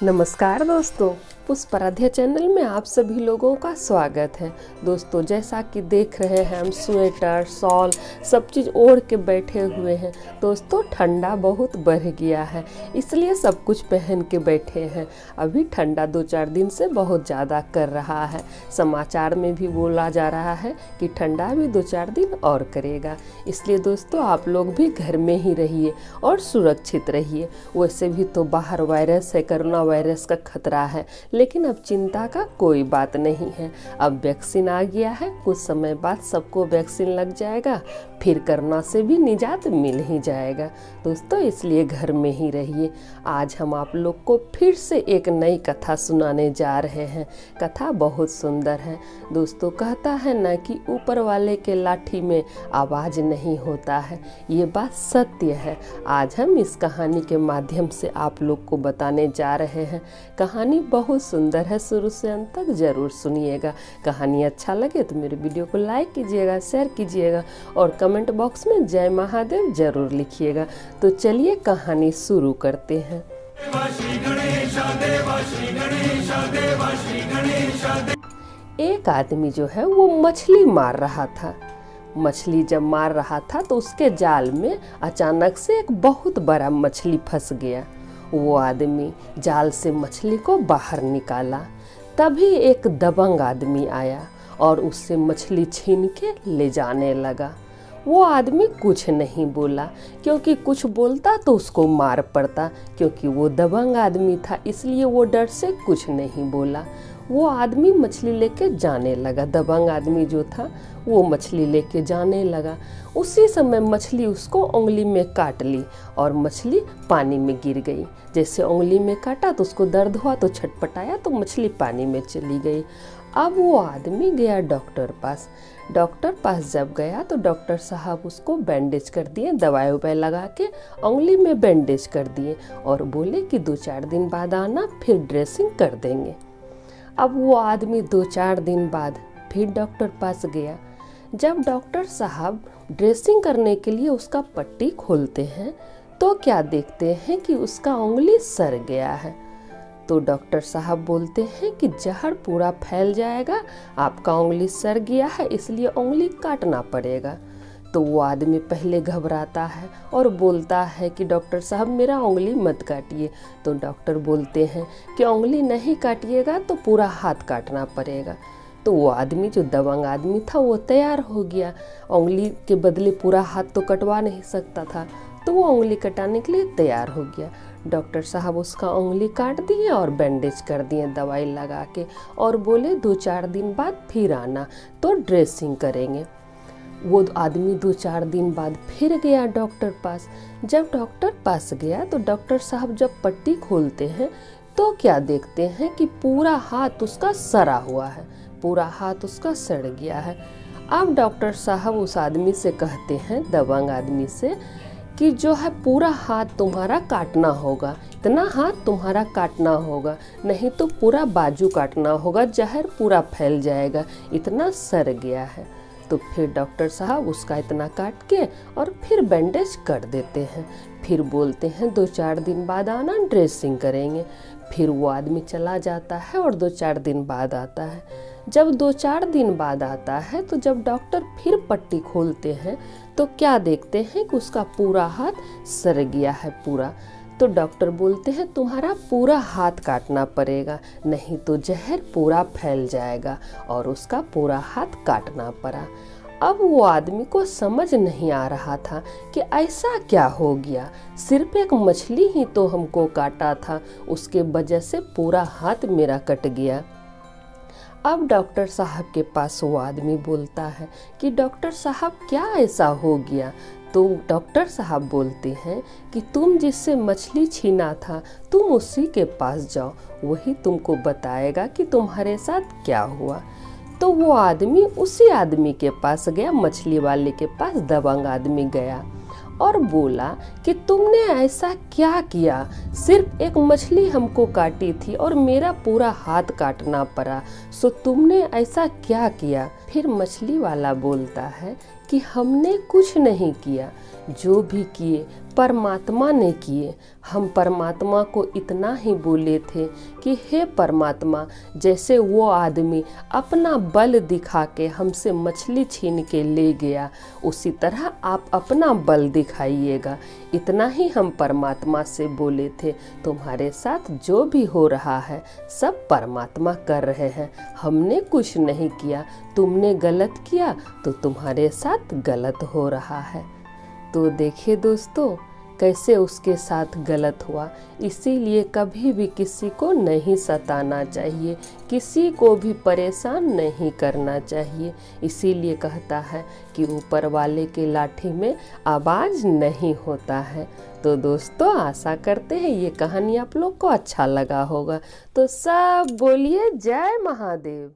नमस्कार दोस्तों, पुष्पाराध्या चैनल में आप सभी लोगों का स्वागत है। दोस्तों, जैसा कि देख रहे हैं हम स्वेटर, शॉल सब चीज़ ओढ़ के बैठे हुए हैं। दोस्तों, ठंडा बहुत बढ़ गया है, इसलिए सब कुछ पहन के बैठे हैं। अभी ठंडा 2-4 दिन से बहुत ज़्यादा कर रहा है। समाचार में भी बोला जा रहा है कि ठंडा भी 2-4 दिन और करेगा। इसलिए दोस्तों, आप लोग भी घर में ही रहिए और सुरक्षित रहिए। वैसे भी तो बाहर वायरस है, कोरोना वायरस का खतरा है, लेकिन अब चिंता का कोई बात नहीं है। अब वैक्सीन आ गया है, कुछ समय बाद सबको वैक्सीन लग जाएगा, फिर कोरोना से भी निजात मिल ही जाएगा। दोस्तों, इसलिए घर में ही रहिए। आज हम आप लोग को फिर से एक नई कथा सुनाने जा रहे हैं। कथा बहुत सुंदर है। दोस्तों, कहता है ना कि ऊपर वाले के लाठी में आवाज़ नहीं होता है। ये बात सत्य है। आज हम इस कहानी के माध्यम से आप लोग को बताने जा रहे हैं। कहानी बहुत सुंदर है, शुरू से अंत तक जरूर सुनिएगा। कहानी अच्छा लगे तो मेरे वीडियो को लाइक कीजिएगा, शेयर कीजिएगा और कमेंट बॉक्स में जय महादेव जरूर लिखिएगा। तो चलिए कहानी शुरू करते हैं। एक आदमी जो है वो मछली मार रहा था। मछली जब मार रहा था तो उसके जाल में अचानक से एक बहुत बड़ा मछली फंस गया। वो आदमी जाल से मछली को बाहर निकाला। तभी एक दबंग आदमी आया और उससे मछली छीन के ले जाने लगा। वो आदमी कुछ नहीं बोला, क्योंकि कुछ बोलता तो उसको मार पड़ता। क्योंकि वो दबंग आदमी था, इसलिए वो डर से कुछ नहीं बोला। वो आदमी मछली लेके जाने लगा। दबंग आदमी जो था वो मछली लेके जाने लगा। उसी समय मछली उसको उंगली में काट ली और मछली पानी में गिर गई। जैसे उंगली में काटा तो उसको दर्द हुआ तो छटपटाया तो मछली पानी में चली गई। अब वो आदमी गया डॉक्टर पास। डॉक्टर पास जब गया तो डॉक्टर साहब उसको बैंडेज कर दिए, दवाई ववाई लगा के उंगली में बैंडेज कर दिए और बोले कि 2-4 दिन बाद आना, फिर ड्रेसिंग कर देंगे। अब वो आदमी 2-4 दिन बाद फिर डॉक्टर पास गया। जब डॉक्टर साहब ड्रेसिंग करने के लिए उसका पट्टी खोलते हैं तो क्या देखते हैं कि उसका उंगली सड़ गया है। तो डॉक्टर साहब बोलते हैं कि जहर पूरा फैल जाएगा, आपका उंगली सड़ गया है, इसलिए उंगली काटना पड़ेगा। तो वो आदमी पहले घबराता है और बोलता है कि डॉक्टर साहब मेरा उंगली मत काटिए। तो डॉक्टर बोलते हैं कि उंगली नहीं काटिएगा तो पूरा हाथ काटना पड़ेगा। तो वो आदमी जो दबंग आदमी था वो तैयार हो गया। उंगली के बदले पूरा हाथ तो कटवा नहीं सकता था, तो वो उंगली कटाने के लिए तैयार हो गया। डॉक्टर साहब उसका उंगली काट दिए और बैंडेज कर दिए दवाई लगा के और बोले 2-4 दिन बाद फिर आना तो ड्रेसिंग करेंगे। वो आदमी 2-4 दिन बाद फिर गया डॉक्टर पास। जब डॉक्टर पास गया तो डॉक्टर साहब जब पट्टी खोलते हैं तो क्या देखते हैं कि पूरा हाथ उसका सड़ा हुआ है, पूरा हाथ उसका सड़ गया है। अब डॉक्टर साहब उस आदमी से कहते हैं, दबंग आदमी से, कि जो है पूरा हाथ तुम्हारा काटना होगा, इतना हाथ तुम्हारा काटना होगा, नहीं तो पूरा बाजू काटना होगा, जहर पूरा फैल जाएगा, इतना सड़ गया है। तो फिर डॉक्टर साहब उसका इतना काट के और फिर बैंडेज कर देते हैं। फिर बोलते हैं 2-4 दिन बाद आना, ड्रेसिंग करेंगे। फिर वो आदमी चला जाता है और 2-4 दिन बाद आता है। जब 2-4 दिन बाद आता है तो जब डॉक्टर फिर पट्टी खोलते हैं तो क्या देखते हैं कि उसका पूरा हाथ सड़ गया है पूरा। तो डॉक्टर बोलते हैं तुम्हारा पूरा हाथ काटना पड़ेगा, नहीं तो जहर पूरा फैल जाएगा, और उसका पूरा हाथ काटना पड़ा। अब वो आदमी को समझ नहीं आ रहा था कि ऐसा क्या हो गया, सिर्फ एक मछली ही तो हमको काटा था, उसके वजह से पूरा हाथ मेरा कट गया। अब डॉक्टर साहब के पास वो आदमी बोलता है कि डॉक्टर साहब क्या ऐसा हो गया। तो डॉक्टर साहब बोलते हैं कि तुम जिससे मछली छीना था तुम उसी के पास जाओ, वही तुमको बताएगा कि तुम्हारे साथ क्या हुआ। तो वो आदमी उसी आदमी के पास गया, मछली वाले के पास दबंग आदमी गया और बोला कि तुमने ऐसा क्या किया, सिर्फ एक मछली हमको काटी थी और मेरा पूरा हाथ काटना पड़ा, सो तुमने ऐसा क्या किया। फिर मछली वाला बोलता है कि हमने कुछ नहीं किया, जो भी किए परमात्मा ने किए। हम परमात्मा को इतना ही बोले थे कि हे परमात्मा, जैसे वो आदमी अपना बल दिखा के हमसे मछली छीन के ले गया, उसी तरह आप अपना बल दिखाइएगा। इतना ही हम परमात्मा से बोले थे। तुम्हारे साथ जो भी हो रहा है सब परमात्मा कर रहे हैं, हमने कुछ नहीं किया। तुमने गलत किया तो तुम्हारे साथ गलत हो रहा है। तो देखिए दोस्तों, कैसे उसके साथ गलत हुआ। इसीलिए कभी भी किसी को नहीं सताना चाहिए, किसी को भी परेशान नहीं करना चाहिए। इसीलिए कहता है कि ऊपर वाले के लाठी में आवाज़ नहीं होता है। तो दोस्तों, आशा करते हैं ये कहानी आप लोग को अच्छा लगा होगा। तो सब बोलिए जय महादेव।